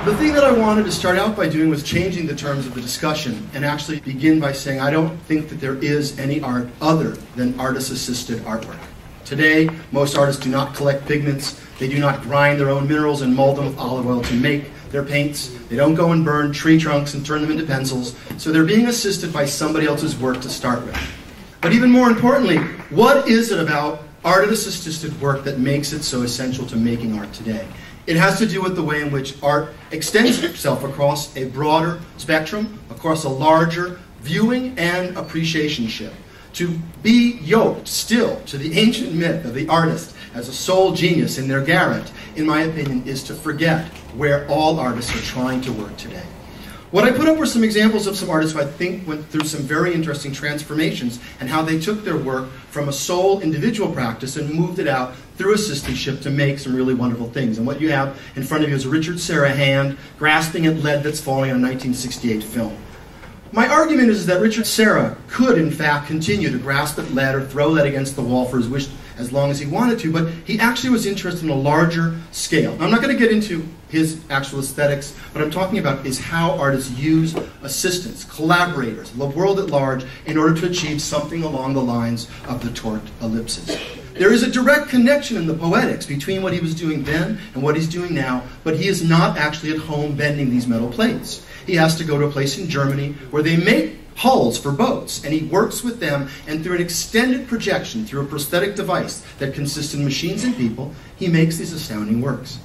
The thing that I wanted to start out by doing was changing the terms of the discussion and actually begin by saying I don't think that there is any art other than artist-assisted artwork. Today, most artists do not collect pigments, they do not grind their own minerals and mold them with olive oil to make their paints, they don't go and burn tree trunks and turn them into pencils, so they're being assisted by somebody else's work to start with. But even more importantly, what is it about artist-assisted work that makes it so essential to making art today? It has to do with the way in which art extends itself across a broader spectrum, across a larger viewing and appreciationship. To be yoked still to the ancient myth of the artist as a sole genius in their garret, in my opinion, is to forget where all artists are trying to work today. What I put up were some examples of some artists who I think went through some very interesting transformations and how they took their work from a sole individual practice and moved it out through assistantship to make some really wonderful things. And what you have in front of you is a Richard Serra hand grasping at lead that's falling on a 1968 film. My argument is that Richard Serra could, in fact, continue to grasp at lead or throw lead against the wall for his wish as long as he wanted to, but he actually was interested in a larger scale. Now, I'm not going to get into his actual aesthetics. What I'm talking about is how artists use assistants, collaborators, the world at large, in order to achieve something along the lines of the torqued ellipses. There is a direct connection in the poetics between what he was doing then and what he's doing now, but he is not actually at home bending these metal plates. He has to go to a place in Germany where they make hulls for boats, and he works with them, and through an extended projection, through a prosthetic device that consists in machines and people, he makes these astounding works.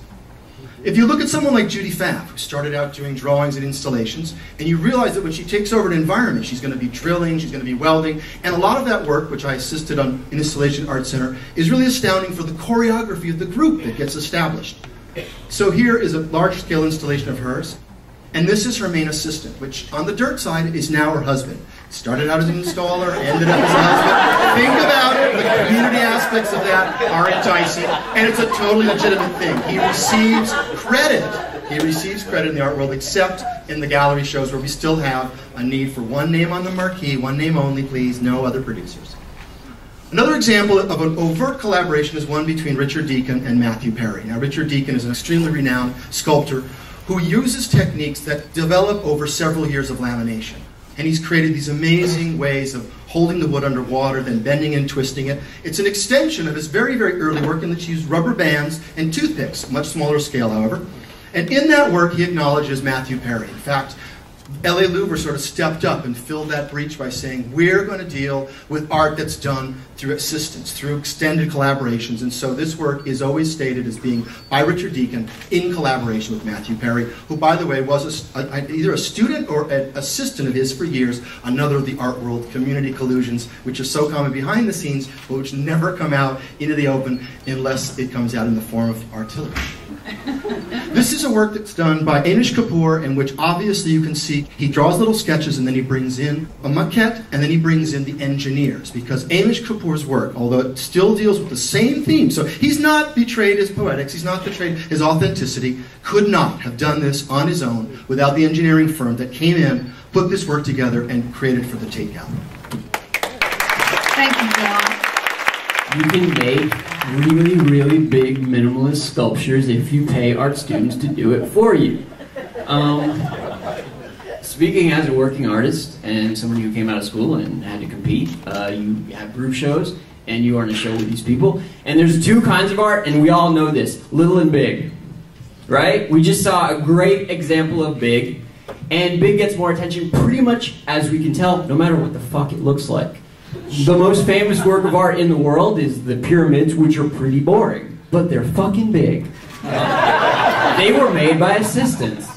If you look at someone like Judy Pfaff, who started out doing drawings and installations, and you realize that when she takes over an environment, she's going to be drilling, she's going to be welding, and a lot of that work, which I assisted on in Installation Art Center, is really astounding for the choreography of the group that gets established. So here is a large-scale installation of hers. And this is her main assistant, which on the dirt side is now her husband. Started out as an installer, ended up as a husband. Think about it, the community aspects of that are enticing, and it's a totally legitimate thing. He receives credit. He receives credit in the art world, except in the gallery shows where we still have a need for one name on the marquee, one name only, please, no other producers. Another example of an overt collaboration is one between Richard Deacon and Matthew Perry. Now, Richard Deacon is an extremely renowned sculptor who uses techniques that develop over several years of lamination. And he's created these amazing ways of holding the wood underwater, then bending and twisting it. It's an extension of his very, very early work in which he used rubber bands and toothpicks, much smaller scale, however. And in that work, he acknowledges Matthew Perry. In fact, L.A. Louver sort of stepped up and filled that breach by saying, we're going to deal with art that's done through assistance, through extended collaborations. And so this work is always stated as being by Richard Deacon in collaboration with Matthew Perry, who, by the way, was either a student or an assistant of his for years, another of the art world community collusions, which are so common behind the scenes, but which never come out into the open unless it comes out in the form of artillery. This is a work that's done by Amish Kapoor, in which obviously you can see he draws little sketches and then he brings in a maquette and then he brings in the engineers, because Amish Kapoor's work, although it still deals with the same theme, so he's not betrayed his poetics, he's not betrayed his authenticity, could not have done this on his own without the engineering firm that came in, put this work together, and created for the Tate Gallery. Thank you, John. You can make really, really big minimalist sculptures if you pay art students to do it for you. Speaking as a working artist and someone who came out of school and had to compete, you have group shows and you are in a show with these people. And there's two kinds of art, and we all know this, little and big, right? We just saw a great example of big, and big gets more attention pretty much, as we can tell, no matter what the fuck it looks like. The most famous work of art in the world is the pyramids, which are pretty boring, but they're fucking big. They were made by assistants.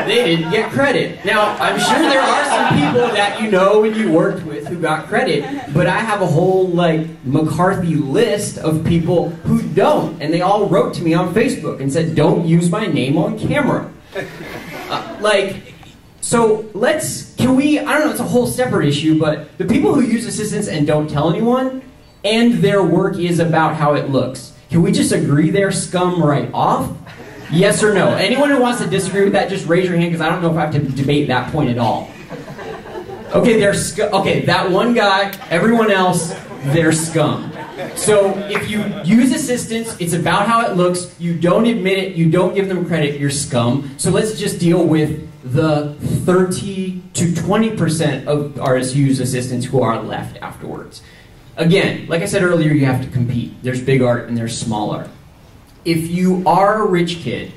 They didn't get credit. Now, I'm sure there are some people that you know and you worked with who got credit, but I have a whole, like, McCarthy list of people who don't, and they all wrote to me on Facebook and said, don't use my name on camera. So can we, I don't know, it's a whole separate issue, but the people who use assistants and don't tell anyone, and their work is about how it looks, can we just agree they're scum right off? Yes or no? Anyone who wants to disagree with that, just raise your hand, because I don't know if I have to debate that point at all. Okay, okay, that one guy, everyone else, they're scum. So if you use assistants, it's about how it looks. You don't admit it. You don't give them credit. You're scum. So let's just deal with the 30 to 20% of artists who use assistants who are left afterwards. Again, like I said earlier, you have to compete. There's big art and there's small art. If you are a rich kid,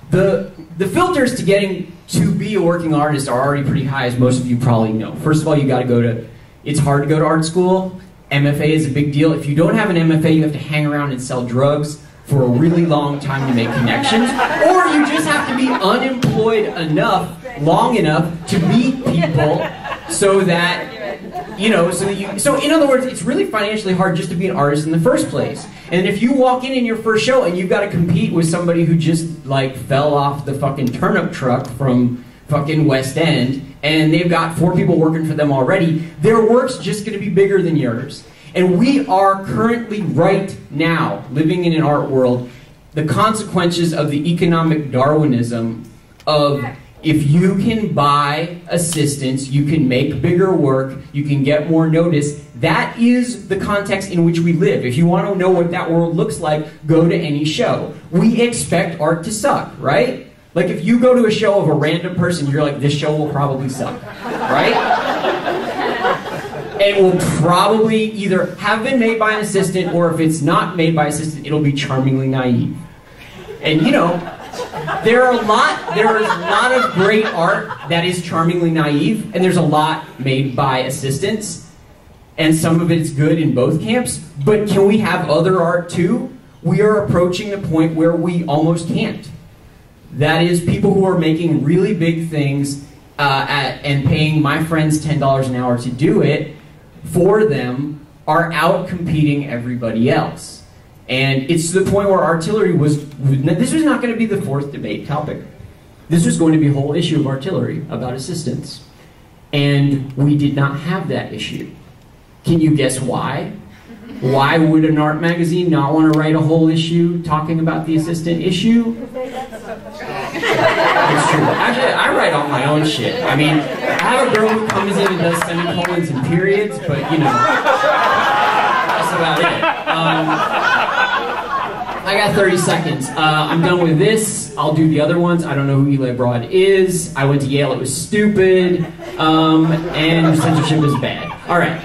the filters to getting to be a working artist are already pretty high, as most of you probably know. First of all, you got to go to, it's hard to go to art school. MFA is a big deal. If you don't have an MFA, you have to hang around and sell drugs for a really long time to make connections, or you just have to be unemployed enough, long enough to meet people so that, you know, so in other words, it's really financially hard just to be an artist in the first place. And if you walk in your first show and you've got to compete with somebody who just like fell off the fucking turnip truck from fucking West End and they've got 4 people working for them already, their work's just going to be bigger than yours. And we are currently right now living in an art world the consequences of the economic Darwinism of if you can buy assistants, you can make bigger work, you can get more notice. That is the context in which we live. If you want to know what that world looks like, go to any show. We expect art to suck, right? Like if you go to a show of a random person, you're like, this show will probably suck, right? It will probably either have been made by an assistant, or if it's not made by an assistant, it'll be charmingly naive. And you know, there is a lot of great art that is charmingly naive, and there's a lot made by assistants, and some of it is good in both camps, but can we have other art too? We are approaching the point where we almost can't. That is, people who are making really big things and paying my friends $10 an hour to do it for them are out competing everybody else. And it's to the point where artillery was, this was not going to be the 4th debate topic. This was going to be a whole issue of artillery about assistants. And we did not have that issue. Can you guess why? Why would an art magazine not want to write a whole issue talking about the assistant issue? It's true. Actually, I write all my own shit. I mean, I have a girl who comes in and does semicolons and periods, but you know, that's about it. I got 30 seconds. I'm done with this. I'll do the other ones. I don't know who Eli Broad is. I went to Yale. It was stupid. And censorship is bad. All right.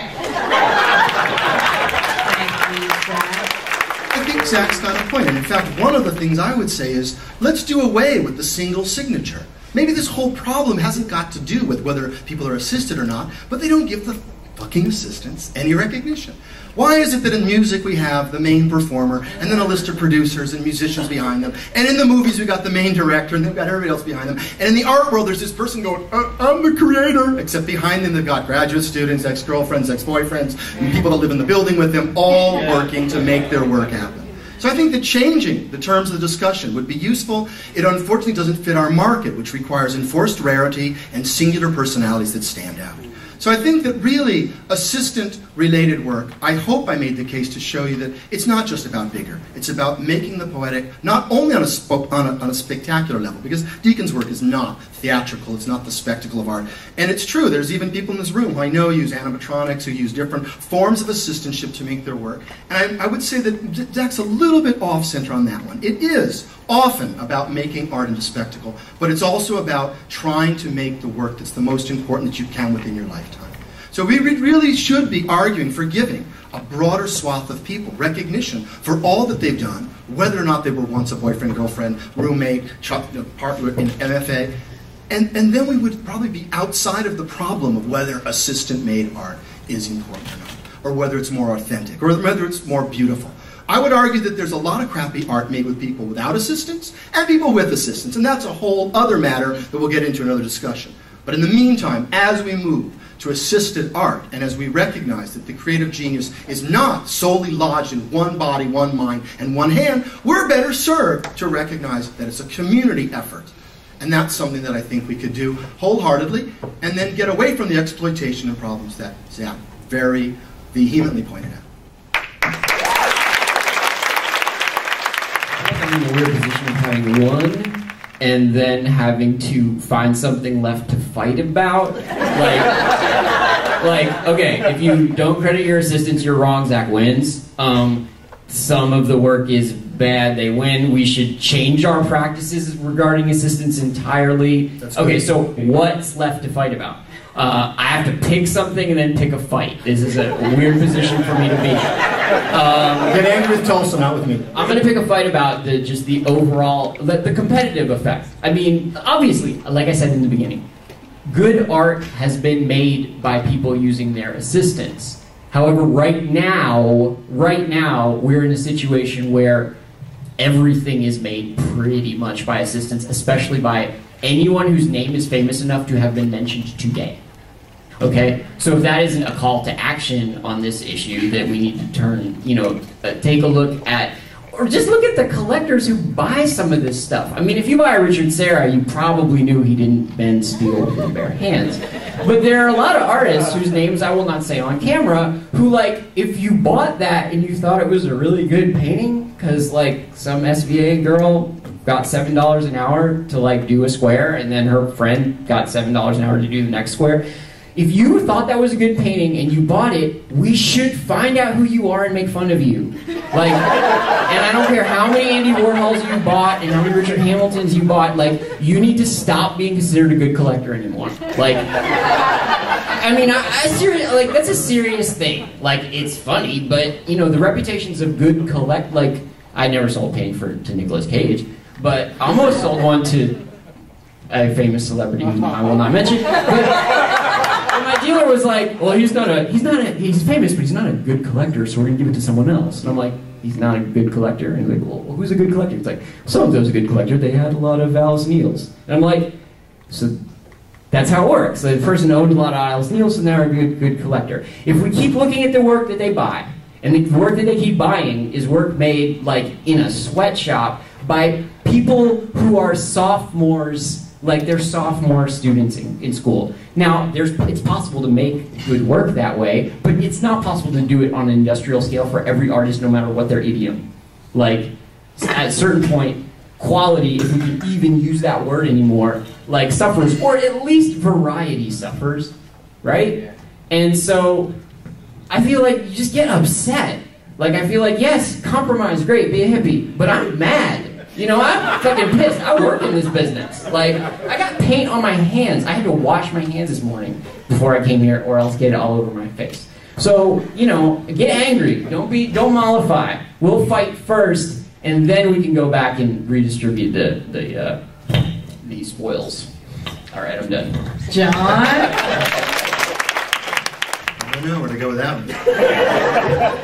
I think Zach's got a point. And in fact, one of the things I would say is, let's do away with the single signature. Maybe this whole problem hasn't got to do with whether people are assisted or not, but they don't give the fucking assistants any recognition. Why is it that in music we have the main performer, and then a list of producers and musicians behind them, and in the movies we got the main director, and they've got everybody else behind them, and in the art world there's this person going, I'm the creator, except behind them they've got graduate students, ex-girlfriends, ex-boyfriends, and people that live in the building with them, all working to make their work happen. So I think that changing the terms of the discussion would be useful. It unfortunately doesn't fit our market, which requires enforced rarity and singular personalities that stand out. So I think that really assistant-related work, I hope I made the case to show you that it's not just about bigger. It's about making the poetic, not only on a spectacular level, because Deacon's work is not theatrical, it's not the spectacle of art. And it's true, there's even people in this room who I know use animatronics, who use different forms of assistantship to make their work. And I would say that Zach's a little bit off-center on that one. It is often about making art into spectacle, but it's also about trying to make the work that's the most important that you can within your lifetime. So we really should be arguing for giving a broader swath of people recognition for all that they've done, whether or not they were once a boyfriend, girlfriend, roommate, partner in MFA, and then we would probably be outside of the problem of whether assistant-made art is important or not, or whether it's more authentic, or whether it's more beautiful. I would argue that there's a lot of crappy art made with people without assistants and people with assistants, and that's a whole other matter that we'll get into another discussion. But in the meantime, as we move to assisted art, and as we recognize that the creative genius is not solely lodged in one body, one mind, and one hand, we're better served to recognize that it's a community effort. And that's something that I think we could do wholeheartedly, and then get away from the exploitation and problems that Zach very vehemently pointed out. I'm in a weird position of having one and then having to find something left to fight about. like, okay, if you don't credit your assistants, you're wrong, Zach wins. Some of the work is bad, they win. We should change our practices regarding assistants entirely. Okay, so what's left to fight about? I have to pick something and then pick a fight. This is a weird position for me to be in. Get angry with Tulsa, not with me. I'm going to pick a fight about just the overall, the competitive effect. I mean, obviously, like I said in the beginning, good art has been made by people using their assistants. However, right now, we're in a situation where everything is made pretty much by assistants, especially by anyone whose name is famous enough to have been mentioned today. Okay? So if that isn't a call to action on this issue, that we need to take a look at, or just look at the collectors who buy some of this stuff. I mean, if you buy a Richard Serra, you probably knew he didn't bend steel with his bare hands. But there are a lot of artists whose names I will not say on camera, who, like, if you bought that and you thought it was a really good painting, because, like, some SVA girl got $7 an hour to, like, do a square, and then her friend got $7 an hour to do the next square. If you thought that was a good painting and you bought it, we should find out who you are and make fun of you. Like, and I don't care how many Andy Warhols you bought and how many Richard Hamiltons you bought, like, you need to stop being considered a good collector anymore. Like, I mean, like, that's a serious thing. Like, it's funny, but, you know, the reputations of good like, I never sold a painting to Nicolas Cage, but I almost sold one to a famous celebrity who I will not mention. But my dealer was like, well, he's famous, but he's not a good collector, so we're gonna give it to someone else. And I'm like, he's not a good collector? And he's like, well, who's a good collector? He's like, so-and-so's a good collector, they had a lot of Alice Neals. And I'm like, so that's how it works. The person owned a lot of Alice Neals, so they're a good collector. If we keep looking at the work that they buy, and the work that they keep buying is work made, like, in a sweatshop by people who are sophomores, like they're sophomore students in school. Now, it's possible to make good work that way, but it's not possible to do it on an industrial scale for every artist, no matter what their idiom. Like, at a certain point, quality, if we can even use that word anymore, like, suffers, or at least variety suffers, right? And so, I feel like you just get upset. Like, I feel like, yes, compromise, great, be a hippie, but I'm mad. You know, I'm fucking pissed. I work in this business. Like, I got paint on my hands. I had to wash my hands this morning before I came here, or else get it all over my face. So, you know, get angry. Don't mollify. We'll fight first, and then we can go back and redistribute the spoils. All right, I'm done. John? I don't know where to go with that one.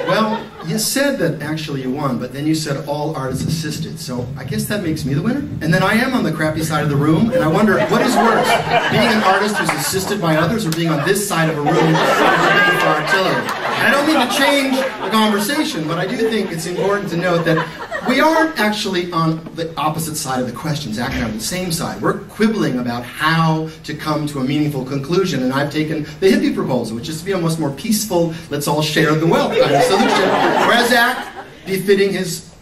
Well, you said that actually you won, but then you said all artists assisted, so I guess that makes me the winner. And then I am on the crappy side of the room, and I wonder, what is worse, being an artist who's assisted by others, or being on this side of a room looking for artillery? And I don't mean to change the conversation, but I do think it's important to note that we aren't actually on the opposite side of the question. Zach and I are on the same side. We're quibbling about how to come to a meaningful conclusion, and I've taken the hippie proposal, which is to be a much more peaceful, let's all share the wealth kind of solution. Whereas Zach, befitting his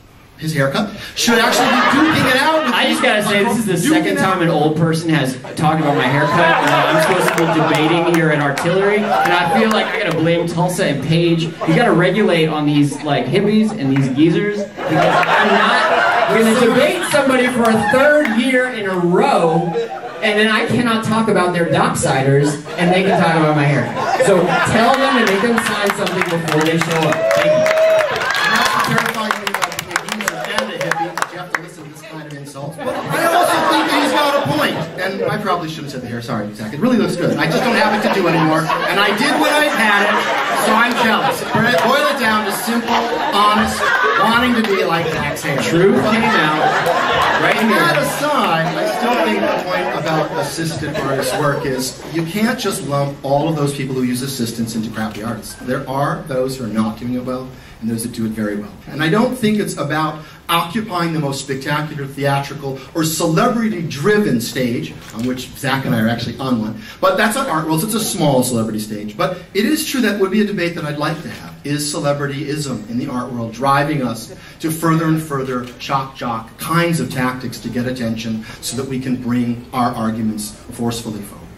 haircut, should actually be duking it out. I just gotta say, this is the second time an old person has talked about my haircut, and I'm supposed to be debating here at Artillery, and I feel like I gotta blame Tulsa and Paige. You gotta regulate on these, like, hippies and these geezers, because I'm not gonna debate somebody for a third year in a row, and then I cannot talk about their docksiders, and they can talk about my haircut. So tell them and make them sign something before they show up. Thank you. Terrifying thing about being a geezer and a hippie, that you have to listen to this kind of insult. But I also think that he's got a point. And I probably should have said the hair. Sorry, Zach. It really looks good. I just don't have it to do anymore. And I did when I had it, so I'm jealous. Boil it down to simple, honest, wanting to be like Zach's hair. Truth came out right here. That aside, I still think the point about assisted artist work is you can't just lump all of those people who use assistants into crappy artists. There are those who are not doing it well, and those that do it very well. And I don't think it's about occupying the most spectacular, theatrical, or celebrity-driven stage, on which Zach and I are actually on one. But that's not art world, so it's a small celebrity stage. But it is true that would be a debate that I'd like to have. Is celebrityism in the art world driving us to further and further shock jock kinds of tactics to get attention so that we can bring our arguments forcefully forward?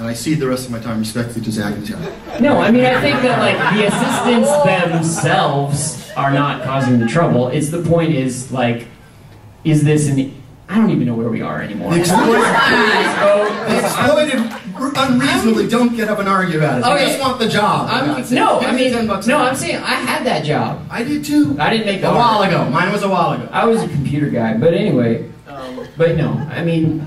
And I cede the rest of my time respectfully to Zach and Terry. No, I mean, I think that, like, the assistants themselves are not causing the trouble. It's the point is, like, is this an... I don't even know where we are anymore. The exploited unreasonably don't get up and argue about it. They just want the job. I'm saying I had that job. I did too. I didn't make the A while ago. Mine was a while ago. I was a computer guy, but anyway. But no, I mean,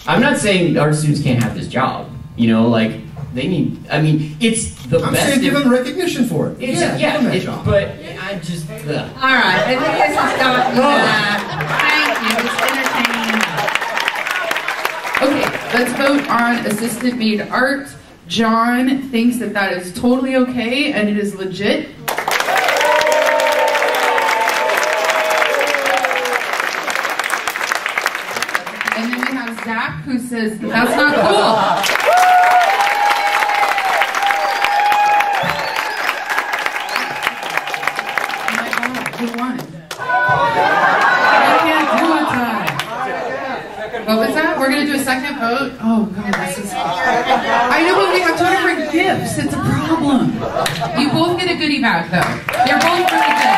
I'm not saying art students can't have this job. You know, like, they need, I mean, it's the best. I'm saying give them recognition for it. Give them that job. But I just, All right, I think this has gotten thank you. It's entertaining enough. Okay, let's vote on assistant made art. John thinks that that is totally okay and it is legit. And then we have Zach who says that that's not cool. Who won? I can't do a tie. What was that? We're going to do a second vote? Oh, God, this is... I know, but we have two different gifts. It's a problem. You both get a goodie bag, though. They're both really good.